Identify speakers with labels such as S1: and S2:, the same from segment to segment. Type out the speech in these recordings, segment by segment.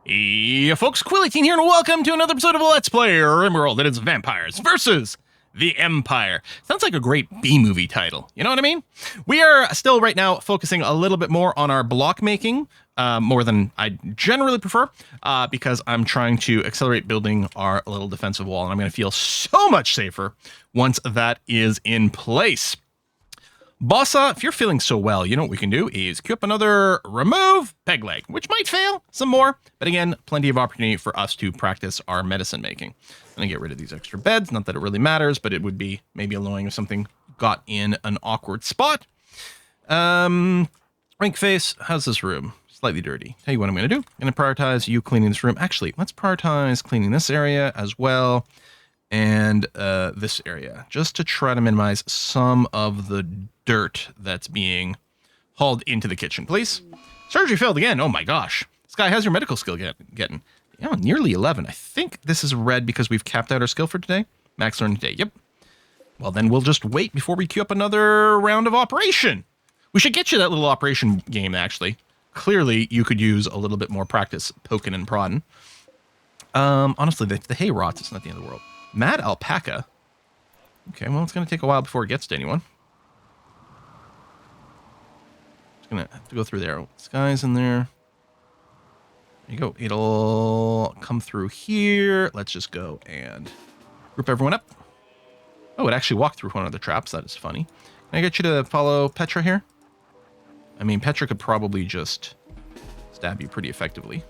S1: Hey folks, Quilly18 here, and welcome to another episode of Let's Play RIMWORLD. It is Vampires versus the Empire. Sounds like a great B-movie title, you know what I mean? We are still right now focusing a little bit more on our block making, more than I generally prefer, because I'm trying to accelerate building our little defensive wall, and I'm going to feel so much safer once that is in place. Bossa, if you're feeling so well, you know what we can do is queue up another remove peg leg, which might fail some more, but again, plenty of opportunity for us to practice our medicine making. I'm gonna get rid of these extra beds, not that it really matters, but it would be maybe annoying if something got in an awkward spot. Rank face, how's this room? Slightly dirty. Tell you what I'm gonna do. I'm gonna prioritize you cleaning this room. Actually, let's prioritize cleaning this area as well, and this area, just to try to minimize some of the dirt that's being hauled into the kitchen, please. Surgery failed again. Oh my gosh. Sky, how's your medical skill getting? Yeah, nearly 11. I think this is red because we've capped out our skill for today. Max learn today. Yep. Well, then we'll just wait before we queue up another round of operation. We should get you that little operation game, actually. Clearly, you could use a little bit more practice poking and prodding. Honestly, the hay rots. It's not the end of the world. Mad alpaca. Okay, well, it's going to take a while before it gets to anyone. Gonna have to go through there. Sky's in there. There you go. It'll come through here. Let's just go and group everyone up. Oh, it actually walked through one of the traps. That is funny. Can I get you to follow Petra here? I mean, Petra could probably just stab you pretty effectively.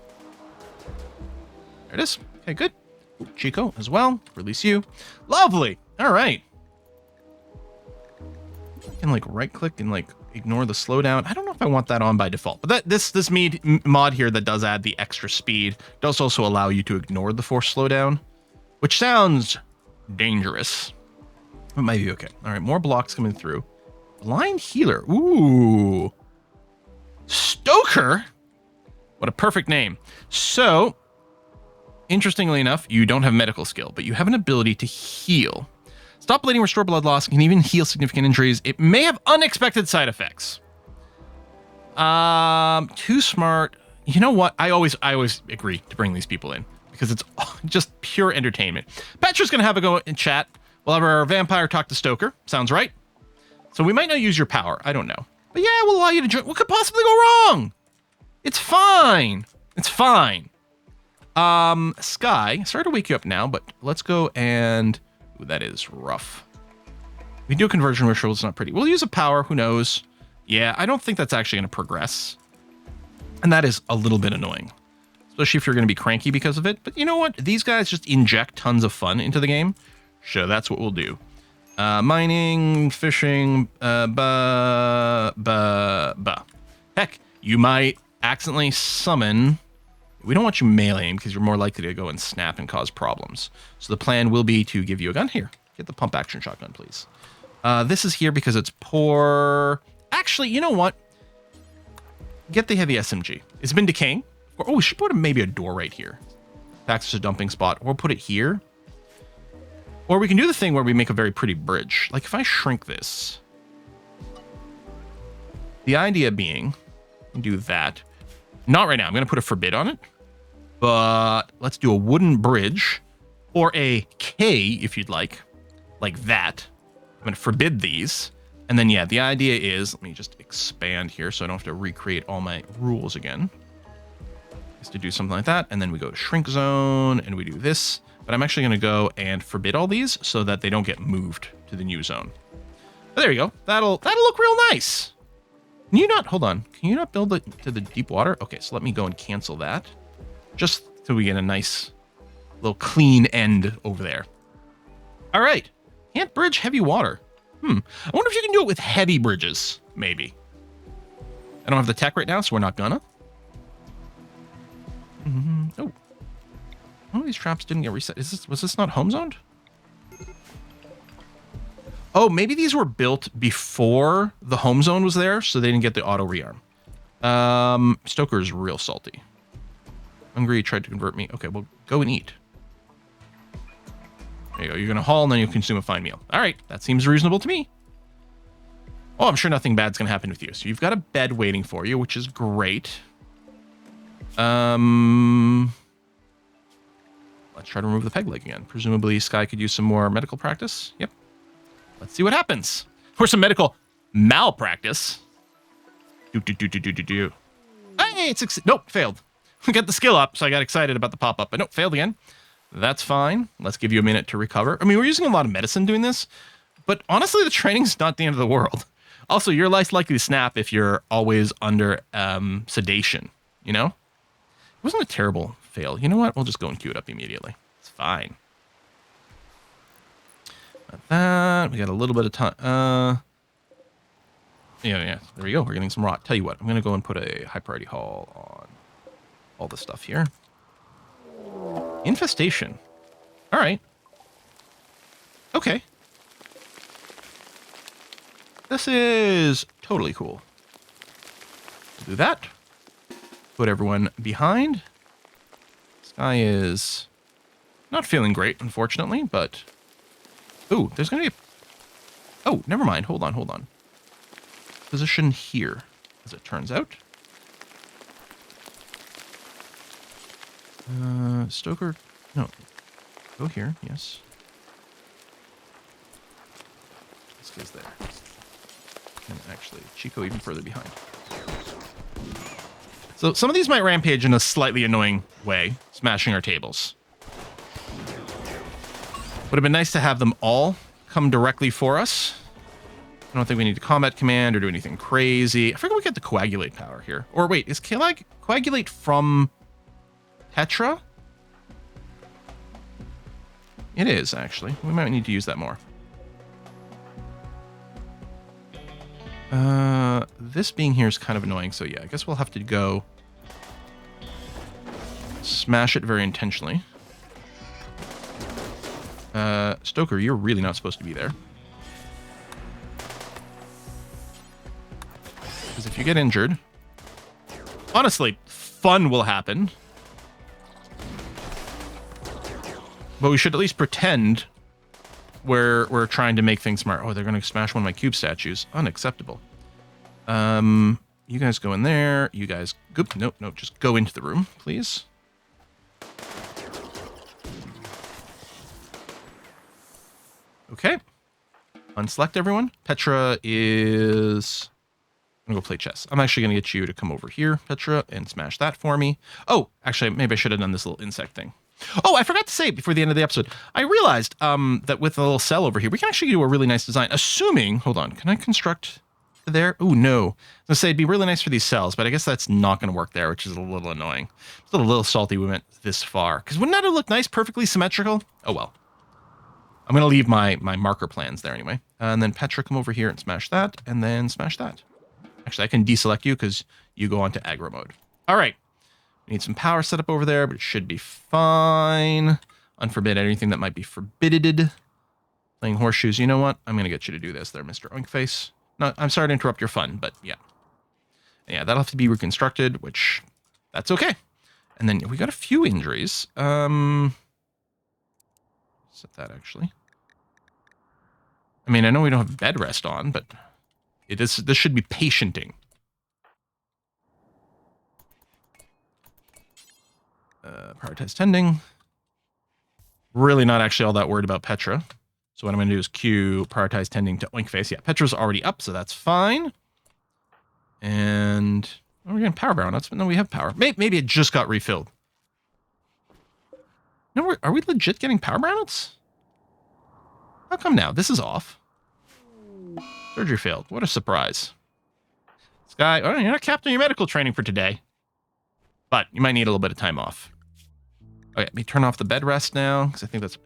S1: There it is. Okay, good. Ooh, Chico as well. Release you. Lovely. All right. You can like right click and like ignore the slowdown. I don't know if I want that on by default, but this mod here that does add the extra speed does also allow you to ignore the forced slowdown, which sounds dangerous. It might be okay. All right, more blocks coming through. Blind healer. Ooh. Stoker. What a perfect name. So, interestingly enough, you don't have medical skill, but you have an ability to heal. Stop bleeding, restore blood loss, and can even heal significant injuries. It may have unexpected side effects. Too smart. You know what? I always agree to bring these people in because it's just pure entertainment. Petra's gonna have a go in chat. We'll have our vampire talk to Stoker. Sounds right. So we might not use your power. I don't know. But yeah, we'll allow you to join. What could possibly go wrong? It's fine. It's fine. Sky, sorry to wake you up now, but let's go and... Ooh, that is rough. We do a conversion ritual. It's not pretty. We'll use a power. Who knows? Yeah, I don't think that's actually going to progress. And that is a little bit annoying. Especially if you're going to be cranky because of it. But you know what? These guys just inject tons of fun into the game. So that's what we'll do. Mining, fishing, Heck, you might accidentally summon... We don't want you meleeing because you're more likely to go and snap and cause problems. So the plan will be to give you a gun. Here, get the pump action shotgun, please. This is here because it's poor. Actually, you know what? Get the heavy SMG. It's been decaying. Oh, we should put maybe a door right here. Access to dumping spot. Or put it here. Or we can do the thing where we make a very pretty bridge. Like if I shrink this. The idea being, do that. Not right now. I'm going to put a forbid on it. But let's do a wooden bridge. Or a K, if you'd like. Like that. I'm going to forbid these. And then, yeah, the idea is... Let me just expand here so I don't have to recreate all my rules again. Is to do something like that. And then we go to shrink zone. And we do this. But I'm actually going to go and forbid all these so that they don't get moved to the new zone. But there you go. That'll look real nice. Can you not, hold on, can you not build it to the deep water? Okay, so let me go and cancel that. Just so we get a nice little clean end over there. All right, can't bridge heavy water. I wonder if you can do it with heavy bridges, maybe. I don't have the tech right now, so we're not gonna. Oh, one of these traps didn't get reset. Was this not home zoned? Oh, maybe these were built before the home zone was there, so they didn't get the auto rearm. Stoker is real salty. Hungry tried to convert me. Okay, well, go and eat. There you go. You're going to haul, and then you'll consume a fine meal. All right, that seems reasonable to me. Oh, I'm sure nothing bad's going to happen with you. So you've got a bed waiting for you, which is great. Let's try to remove the peg leg again. Presumably, Sky could use some more medical practice. Yep. Let's see what happens. Or some medical malpractice. Do. Hey, nope, failed. Got the skill up, so I got excited about the pop-up, but nope, failed again. That's fine. Let's give you a minute to recover. I mean, we're using a lot of medicine doing this, but honestly, the training's not the end of the world. Also, you're less likely to snap if you're always under sedation, you know? It wasn't a terrible fail. You know what? We'll just go and queue it up immediately. It's fine. Got that. We got a little bit of time. Yeah. There we go. We're getting some rot. Tell you what, I'm going to go and put a high priority haul on all this stuff here. Infestation. All right. Okay. This is totally cool. Do that. Put everyone behind. Sky is not feeling great, unfortunately, but... Ooh, there's going to be a... Oh, never mind. Hold on. Position here, as it turns out. Stoker... No. Go here, yes. This guy's there. And actually, Chico even further behind. So some of these might rampage in a slightly annoying way, smashing our tables. Would have been nice to have them all come directly for us. I don't think we need to combat command or do anything crazy. I forget we get the coagulate power here. Or wait, is coagulate from Petra? It is, actually. We might need to use that more. This being here is kind of annoying, so yeah, I guess we'll have to go smash it very intentionally. Stoker, you're really not supposed to be there. Because if you get injured, honestly, fun will happen. But we should at least pretend we're trying to make things smart. Oh, they're going to smash one of my cube statues. Unacceptable. You guys go in there. You guys... Nope, just go into the room, please. Okay. Unselect everyone. Petra is... I'm going to go play chess. I'm actually going to get you to come over here, Petra, and smash that for me. Oh, actually, maybe I should have done this little insect thing. Oh, I forgot to say before the end of the episode, I realized that with the little cell over here, we can actually do a really nice design. Assuming, hold on, can I construct there? Oh, no. I was going to say it'd be really nice for these cells, but I guess that's not going to work there, which is a little annoying. It's a little salty we went this far. Because wouldn't that have looked nice, perfectly symmetrical? Oh, well. I'm going to leave my marker plans there anyway. And then Petra, come over here and smash that, and then smash that. Actually, I can deselect you because you go on to aggro mode. All right. We need some power set up over there, but it should be fine. Unforbid anything that might be forbidded. Playing horseshoes. You know what? I'm going to get you to do this there, Mr. Oinkface. No, I'm sorry to interrupt your fun, but yeah. Yeah, that'll have to be reconstructed, which that's okay. And then we got a few injuries. Set that actually. I mean, I know we don't have bed rest on, but this should be patienting. Prioritize tending. Really not actually all that worried about Petra. So what I'm going to do is queue prioritize tending to Oinkface. Yeah, Petra's already up, so that's fine. And we're getting power brownouts, but no, we have power. Maybe it just got refilled. No, are we legit getting power brownouts? How come now? This is off. Surgery failed. What a surprise. Sky, oh, you're not capping your medical training for today. But you might need a little bit of time off. Okay, let me turn off the bed rest now, because I think that's...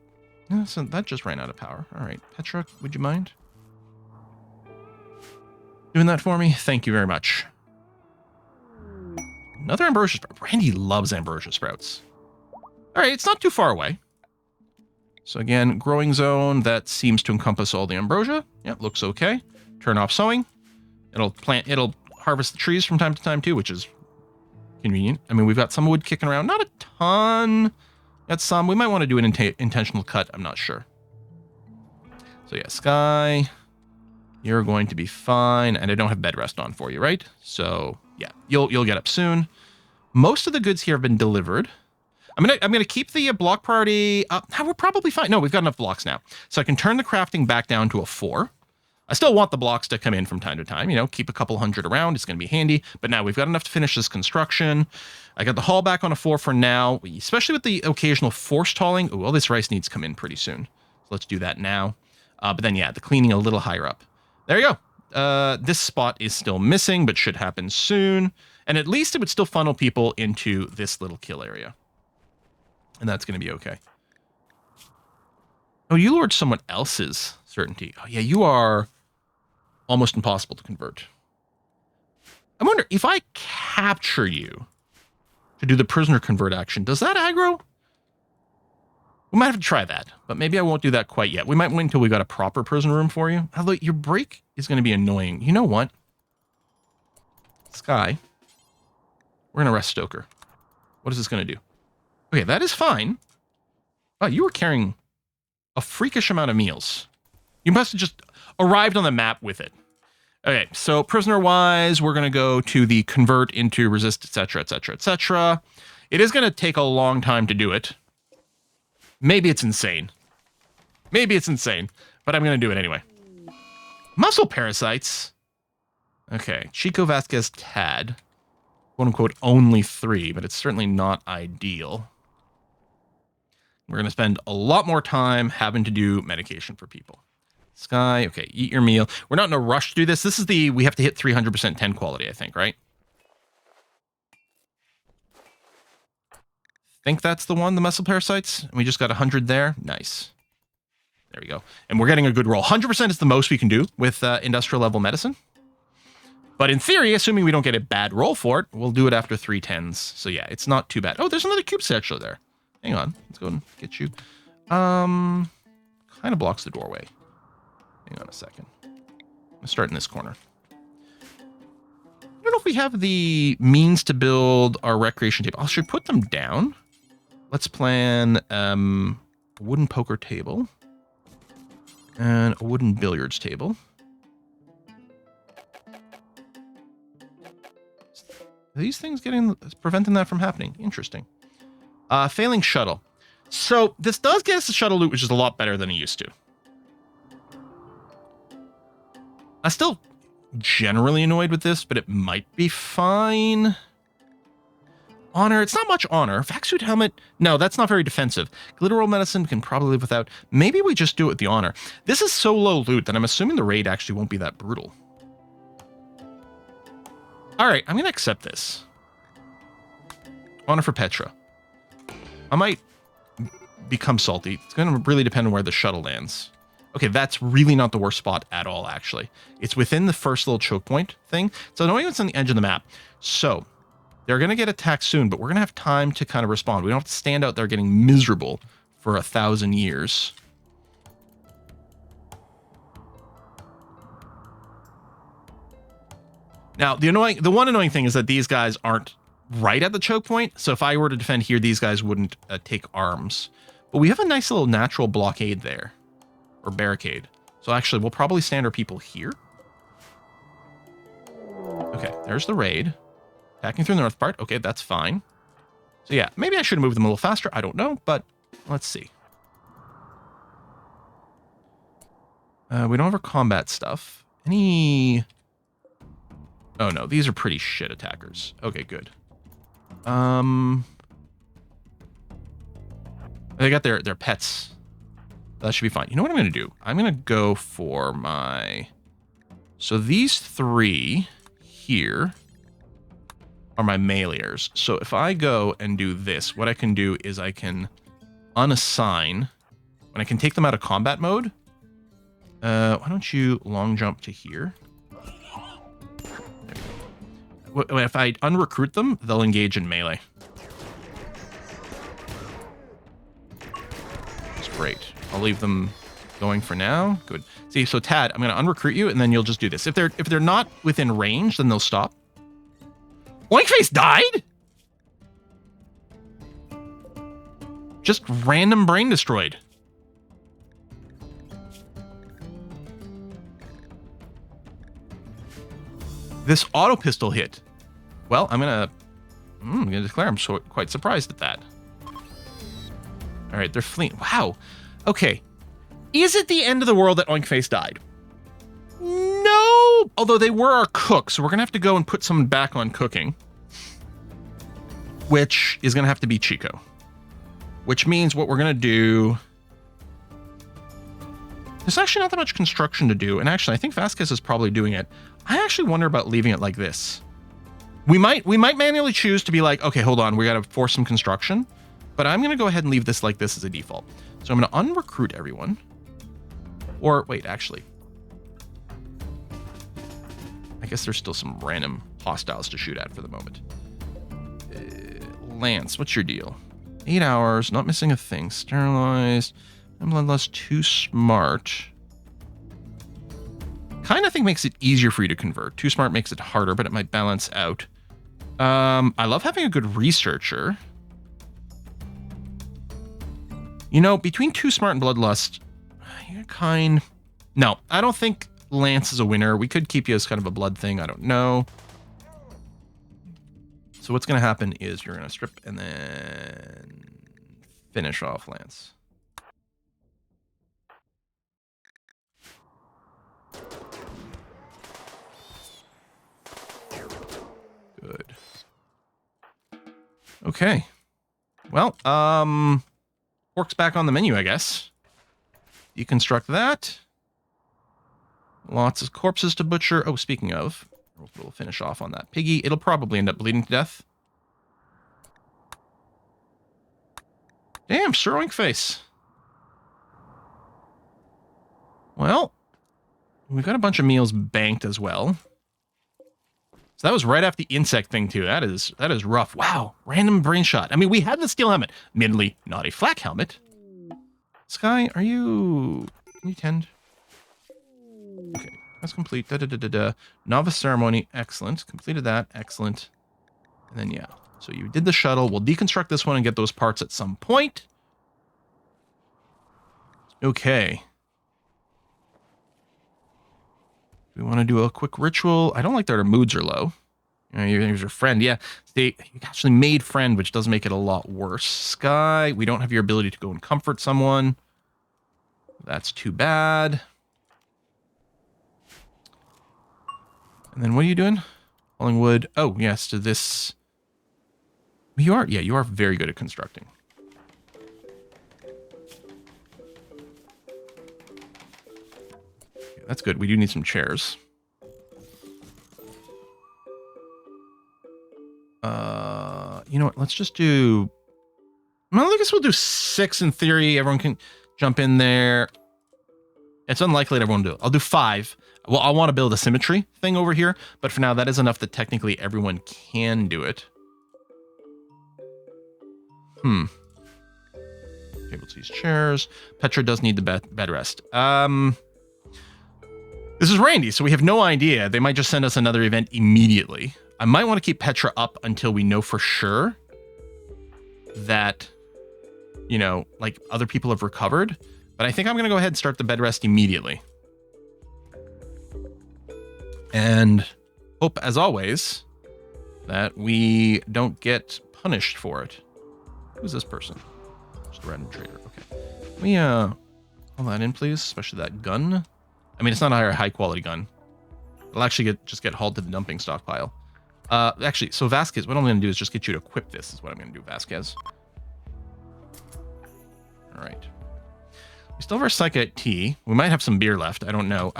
S1: No, so that just ran out of power. All right, Petra, would you mind doing that for me? Thank you very much. Another ambrosia sprout. Randy loves ambrosia sprouts. All right, it's not too far away. So again, growing zone, that seems to encompass all the ambrosia. Yep, looks okay. Turn off sowing. It'll harvest the trees from time to time too, which is convenient. I mean, we've got some wood kicking around. Not a ton. Got some. We might want to do an intentional cut. I'm not sure. So yeah, Sky, you're going to be fine. And I don't have bed rest on for you, right? So yeah, you'll get up soon. Most of the goods here have been delivered. I'm gonna keep the block priority up. We're probably fine. No, we've got enough blocks now. So I can turn the crafting back down to a 4. I still want the blocks to come in from time to time, you know, keep a couple hundred around. It's going to be handy. But now we've got enough to finish this construction. I got the haul back on a 4 for now, especially with the occasional forced hauling. Oh, well, this rice needs to come in pretty soon. So let's do that now. But then, yeah, the cleaning a little higher up. There you go. This spot is still missing, but should happen soon. And at least it would still funnel people into this little kill area. And that's going to be okay. Oh, you lured someone else's certainty. Oh, yeah, you are almost impossible to convert. I wonder, if I capture you to do the prisoner convert action, does that aggro? We might have to try that, but maybe I won't do that quite yet. We might wait until we got a proper prison room for you. Although your break is going to be annoying. You know what? Sky, we're going to arrest Stoker. What is this going to do? Okay, that is fine. Oh, you were carrying a freakish amount of meals. You must have just arrived on the map with it. Okay, so prisoner-wise, we're going to go to the convert into resist, etc., etc., etc. It is going to take a long time to do it. Maybe it's insane. Maybe it's insane, but I'm going to do it anyway. Muscle parasites. Okay, Chico Vasquez Tad. Quote-unquote only 3, but it's certainly not ideal. We're going to spend a lot more time having to do medication for people. Sky, okay, eat your meal. We're not in a rush to do this. This is we have to hit 300% 10 quality, I think, right? Think that's the one, the muscle parasites. And we just got 100 there. Nice. There we go. And we're getting a good roll. 100% is the most we can do with industrial level medicine. But in theory, assuming we don't get a bad roll for it, we'll do it after 3 10s. So yeah, it's not too bad. Oh, there's another cube satchel there. Hang on. Let's go and get you. Kind of blocks the doorway. Hang on a second. Let's start in this corner. I don't know if we have the means to build our recreation table. I should put them down. Let's plan a wooden poker table and a wooden billiards table. Are these things preventing that from happening? Interesting. Failing shuttle. So this does get us the shuttle loot, which is a lot better than it used to. I'm still generally annoyed with this, but it might be fine. Honor, it's not much honor. Vac-suit helmet, no, that's not very defensive. Glitteral medicine can probably live without. Maybe we just do it with the honor. This is so low loot that I'm assuming the raid actually won't be that brutal. All right, I'm going to accept this. Honor for Petra. I might become salty. It's going to really depend on where the shuttle lands. Okay, that's really not the worst spot at all, actually. It's within the first little choke point thing. So annoying it's on the edge of the map. So they're going to get attacked soon, but we're going to have time to kind of respond. We don't have to stand out there getting miserable for 1,000 years. Now, the one annoying thing is that these guys aren't right at the choke point. So if I were to defend here, these guys wouldn't take arms. But we have a nice little natural blockade there. Or barricade. So actually, we'll probably stand our people here. Okay, there's the raid. Attacking through the north part. Okay, that's fine. So yeah, maybe I should have moved them a little faster. I don't know, but let's see. We don't have our combat stuff. Any... Oh no, these are pretty shit attackers. Okay, good. They got their pets. That should be fine. You know what I'm going to do? I'm going to go for my... So these 3 here are my meleers. So if I go and do this, what I can do is I can unassign. When I can take them out of combat mode. Why don't you long jump to here? If I unrecruit them, they'll engage in melee. That's great. I'll leave them going for now. Good. See, so Tad, I'm going to unrecruit you, and then you'll just do this. If they're not within range, then they'll stop. Oinkface died? Just random brain destroyed. This auto pistol hit. Well, I'm gonna declare I'm quite surprised at that. All right, they're fleeing. Wow. Okay. Is it the end of the world that Oinkface died? No. Although they were our cooks, so we're going to have to go and put someone back on cooking. Which is going to have to be Chico. Which means what we're going to do... There's actually not that much construction to do. And actually, I think Vasquez is probably doing it. I actually wonder about leaving it like this. We might manually choose to be like, okay, hold on, we got to force some construction. But I'm going to go ahead and leave this like this as a default. So I'm going to unrecruit everyone. Or, wait, actually. I guess there's still some random hostiles to shoot at for the moment. Lance, what's your deal? 8 hours, not missing a thing. Sterilized. I'm bloodlust, too smart. Kind of think makes it easier for you to convert. Too smart makes it harder, but it might balance out. I love having a good researcher. You know, between too smart and bloodlust, you're kind... No, I don't think Lance is a winner. We could keep you as kind of a blood thing. I don't know. So what's going to happen is you're going to strip and then finish off Lance. Good. Okay. Well, pork's back on the menu, I guess. Deconstruct that. Lots of corpses to butcher. Oh, speaking of, we'll finish off on that piggy. It'll probably end up bleeding to death. Damn, Sir Oinkface. Well, we've got a bunch of meals banked as well. So that was right after the insect thing, too. That is rough. Wow, random brain shot. I mean, we had the steel helmet. Admittedly, not a flak helmet. Sky, are you... Can you tend? Okay, that's complete. Novice ceremony, excellent. Completed that, excellent. And then, yeah. So you did the shuttle. We'll deconstruct this one and get those parts at some point. Okay. We want to do a quick ritual. I don't like that our moods are low. Here's your friend. Yeah, you actually made friend, which does make it a lot worse. Sky, we don't have your ability to go and comfort someone. That's too bad. And then what are you doing? Hauling wood. Oh, yes, to this. You are, yeah, you are very good at constructing. Okay, that's good. We do need some chairs. You know what? Let's just do... Well, I guess we'll do 6 in theory. Everyone can jump in there. It's unlikely that everyone will do it. I'll do 5. Well, I want to build a symmetry thing over here, but for now, that is enough that technically everyone can do it. Okay, let's use chairs. Petra does need the bed rest. This is Randy, so we have no idea. They might just send us another event immediately. I might want to keep Petra up until we know for sure that, you know, like other people have recovered. But I think I'm going to go ahead and start the bed rest immediately. And hope, as always, that we don't get punished for it. Who's this person? Just a random trader. Okay. Can we, hold that in, please, especially that gun. I mean, it's not a high quality gun. It'll actually just get hauled to the dumping stockpile. Actually, so Vasquez, what I'm going to do is just get you to equip this, is what I'm going to do, Vasquez. All right. We still have our Psychite tea. We might have some beer left. I don't know.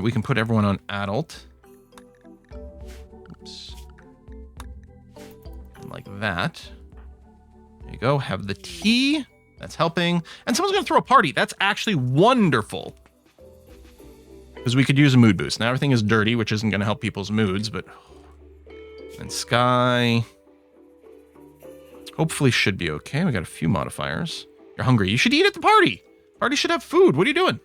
S1: We can put everyone on adult. Oops. Like that. There you go. Have the tea. That's helping. And someone's going to throw a party. That's actually wonderful. Because we could use a mood boost. Now everything is dirty, which isn't going to help people's moods, but... And Sky... Hopefully should be okay. We got a few modifiers. You're hungry. You should eat at the party. Party should have food. What are you doing?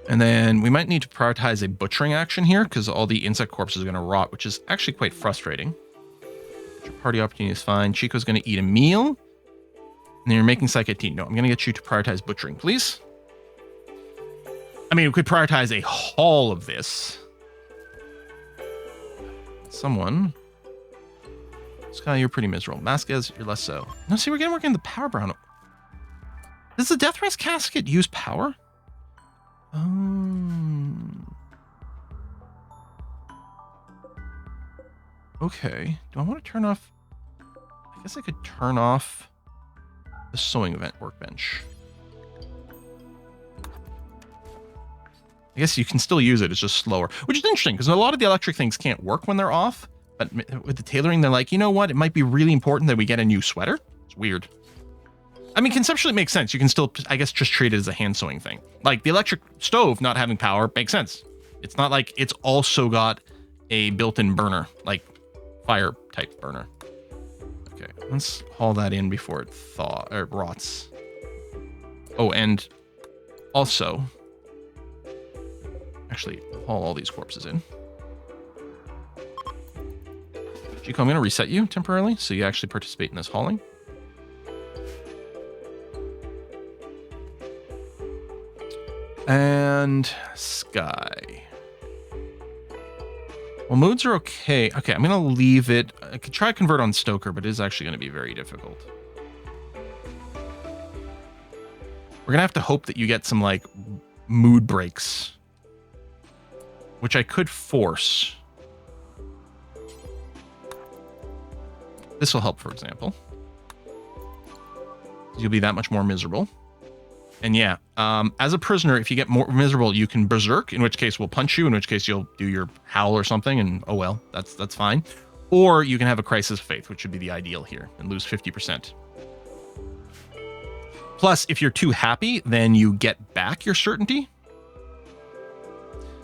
S1: And then we might need to prioritize a butchering action here because all the insect corpses are going to rot, which is actually quite frustrating. Your party opportunity is fine. Chico's going to eat a meal. And then you're making Psychic tea. No, I'm going to get you to prioritize butchering, please. I mean, we could prioritize a haul of this. Someone Sky, you're pretty miserable. Vasquez, you're less so. No, see, we're getting the power brown. Does the Deathrest casket use power? Okay. Do I want to turn off? I guess I could turn off the sewing event workbench. I guess you can still use it. It's just slower, which is interesting because a lot of the electric things can't work when they're off. But with the tailoring, they're like, you know what? It might be really important that we get a new sweater. It's weird. I mean, conceptually it makes sense. You can still, I guess, just treat it as a hand sewing thing. Like the electric stove not having power makes sense. It's not like it's also got a built-in burner, like fire type burner. Okay, let's haul that in before it rots. Oh, and also, actually, haul all these corpses in. Chico, I'm going to reset you temporarily so you actually participate in this hauling. And Sky. Well, moods are okay. Okay, I'm going to leave it. I could try to convert on Stoker, but it is actually going to be very difficult. We're going to have to hope that you get some, like, mood breaks, which I could force. This will help, for example. You'll be that much more miserable. And yeah, as a prisoner, if you get more miserable, you can berserk, in which case we'll punch you, in which case you'll do your howl or something, and oh well, that's fine. Or you can have a crisis of faith, which would be the ideal here, and lose 50%. Plus, if you're too happy, then you get back your certainty.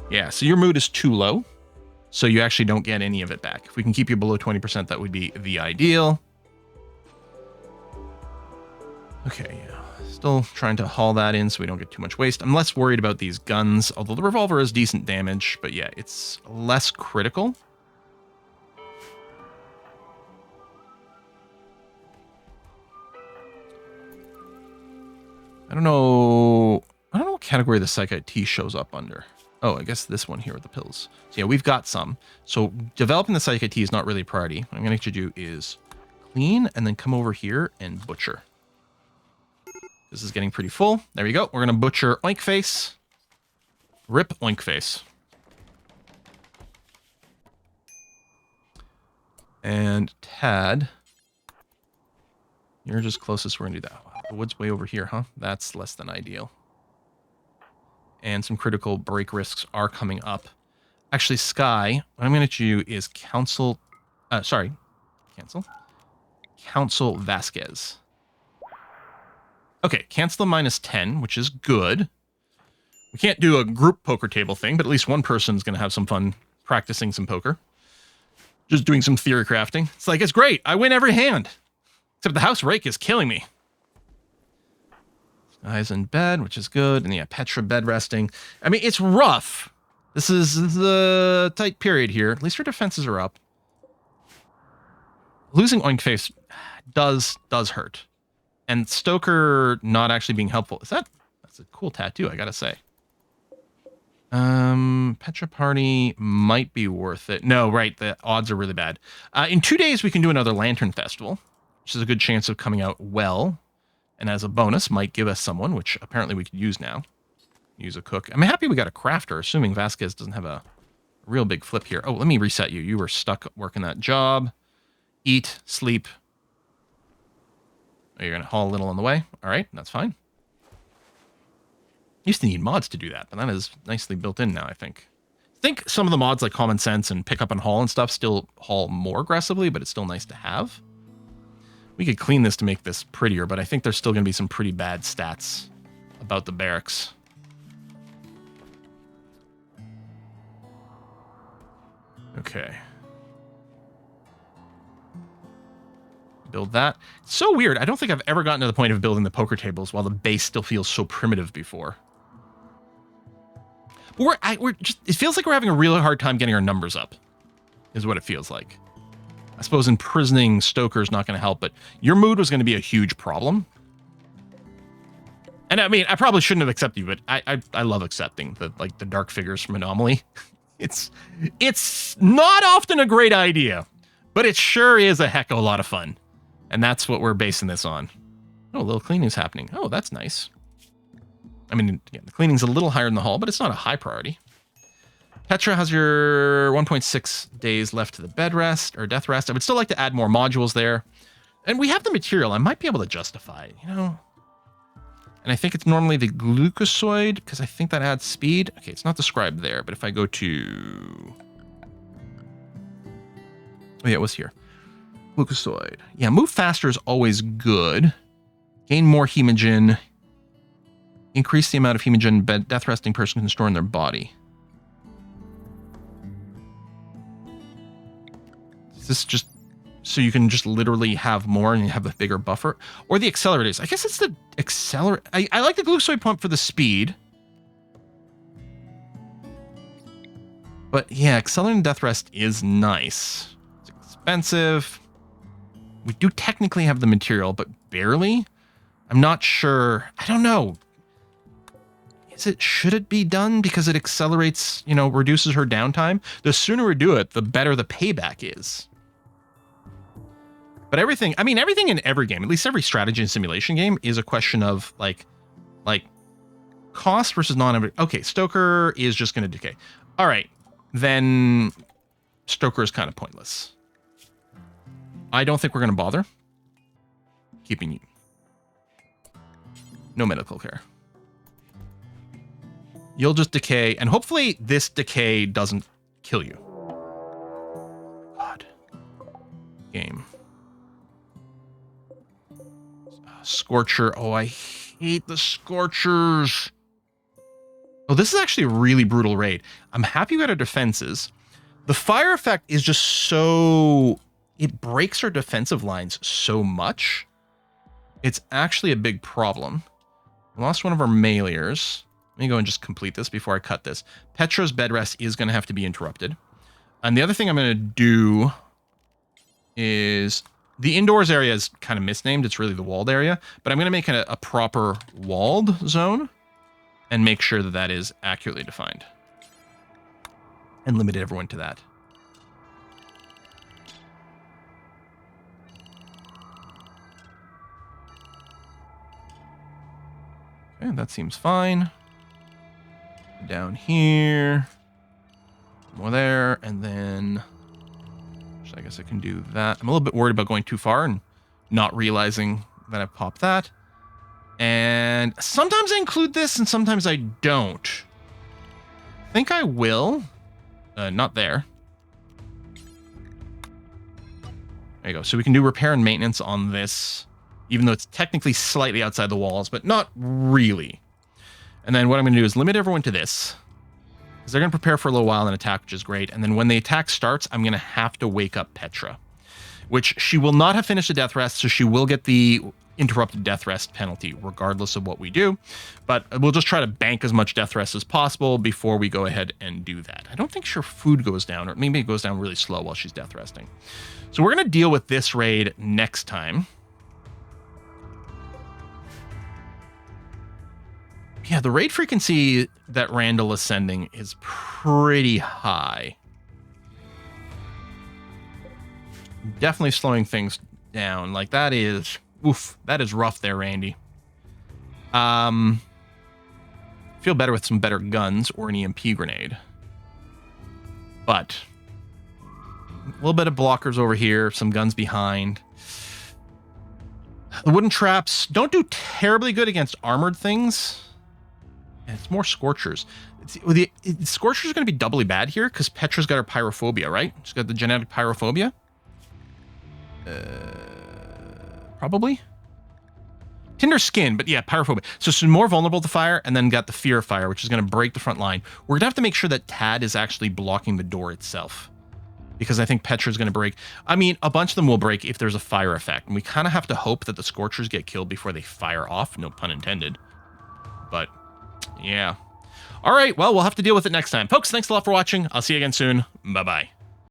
S1: Yeah, so your mood is too low, so you actually don't get any of it back. If we can keep you below 20%, that would be the ideal. Okay, yeah. Still trying to haul that in so we don't get too much waste. I'm less worried about these guns, although the revolver is decent damage, but yeah, it's less critical. I don't know what category the Psychite T shows up under. Oh, I guess this one here with the pills. So yeah, we've got some. So developing the Psychite T is not really a priority. What I'm going to do is clean and then come over here and butcher. This is getting pretty full. There we go. We're going to butcher Oink Face. Rip Oink Face. And Tad, you're just closest. We're going to do that. Wow, the wood's way over here, huh? That's less than ideal. And some critical break risks are coming up. Actually, Sky, what I'm going to do is Council Vasquez. Okay, cancel the -10, which is good. We can't do a group poker table thing, but at least one person's going to have some fun practicing some poker. Just doing some theory crafting. It's like, it's great. I win every hand. Except the house rake is killing me. Guy's in bed, which is good. And yeah, Petra bed resting. I mean, it's rough. This is the tight period here. At least her defenses are up. Losing Oink Face does hurt. And Stoker not actually being helpful. That's a cool tattoo, I gotta say. Petra Party might be worth it. No, right, the odds are really bad. In 2 days, we can do another Lantern Festival, which is a good chance of coming out well. And as a bonus, might give us someone, which apparently we could use now. Use a cook. I'm happy we got a crafter, assuming Vasquez doesn't have a real big flip here. Oh, let me reset you. You were stuck working that job. Eat, sleep. Oh, you're going to haul a little on the way. All right, that's fine. Used to need mods to do that, but that is nicely built in now, I think. I think some of the mods like Common Sense and Pick Up and Haul and stuff still haul more aggressively, but it's still nice to have. We could clean this to make this prettier, but I think there's still going to be some pretty bad stats about the barracks. Okay. Build that. It's so weird. I don't think I've ever gotten to the point of building the poker tables while the base still feels so primitive before. But we're just, it feels like we're having a really hard time getting our numbers up, is what it feels like. I suppose imprisoning Stoker is not going to help, but your mood was going to be a huge problem. And I mean, I probably shouldn't have accepted you, but I love accepting the dark figures from Anomaly. It's not often a great idea. But it sure is a heck of a lot of fun. And that's what we're basing this on. Oh, a little cleaning's happening. Oh, that's nice. I mean, again, the cleaning's a little higher in the hall, but it's not a high priority. Petra has your 1.6 days left to the bed rest or death rest. I would still like to add more modules there. And we have the material. I might be able to justify it, you know? And I think it's normally the glucosoid because I think that adds speed. Okay, it's not described there, but if I go to... Oh, yeah, it was here. Glucosoid. Yeah, move faster is always good. Gain more hemogen. Increase the amount of hemogen death resting person can store in their body. Is this just so you can just literally have more and you have a bigger buffer? Or the accelerators? I guess it's the accelerator. I like the glucosoid pump for the speed. But yeah, accelerating death rest is nice. It's expensive. We do technically have the material, but barely. I'm not sure. I don't know. Should it be done because it accelerates, you know, reduces her downtime? The sooner we do it, the better the payback is. But everything in every game, at least every strategy and simulation game, is a question of like cost versus non. Okay, Stoker is just going to decay. All right, then Stoker is kind of pointless. I don't think we're going to bother keeping you. No medical care. You'll just decay, and hopefully this decay doesn't kill you. God. Game. Scorcher. Oh, I hate the Scorchers. Oh, this is actually a really brutal raid. I'm happy we got our defenses. The fire effect is just so... It breaks our defensive lines so much. It's actually a big problem. We lost one of our mailers. Let me go and just complete this before I cut this. Petra's bed rest is going to have to be interrupted. And the other thing I'm going to do is... The indoors area is kind of misnamed. It's really the walled area. But I'm going to make a proper walled zone and make sure that that is accurately defined. And limit everyone to that. Okay, that seems fine. Down here. More there. And then... I guess I can do that. I'm a little bit worried about going too far and not realizing that I've popped that. And sometimes I include this and sometimes I don't. I think I will. Not there. There you go. So we can do repair and maintenance on this, even though it's technically slightly outside the walls, but not really. And then what I'm going to do is limit everyone to this. Because they're going to prepare for a little while and attack, which is great. And then when the attack starts, I'm going to have to wake up Petra. Which she will not have finished a death rest, so she will get the interrupted death rest penalty, regardless of what we do. But we'll just try to bank as much death rest as possible before we go ahead and do that. I don't think her food goes down, or maybe it goes down really slow while she's death resting. So we're going to deal with this raid next time. Yeah, the raid frequency that Randall is sending is pretty high. Definitely slowing things down. Like, that is... Oof, that is rough there, Randy. Feel better with some better guns or an EMP grenade. But... a little bit of blockers over here, some guns behind. The wooden traps don't do terribly good against armored things. It's more Scorchers. Scorchers are going to be doubly bad here because Petra's got her pyrophobia, right? She's got the genetic pyrophobia. Probably. Tinder skin, but yeah, pyrophobia. So she's more vulnerable to fire and then got the fear of fire, which is going to break the front line. We're going to have to make sure that Tad is actually blocking the door itself. Because I think Petra's going to break. I mean, a bunch of them will break if there's a fire effect. And we kind of have to hope that the Scorchers get killed before they fire off. No pun intended. But... yeah. All right. Well, we'll have to deal with it next time. Folks, thanks a lot for watching. I'll see you again soon. Bye-bye.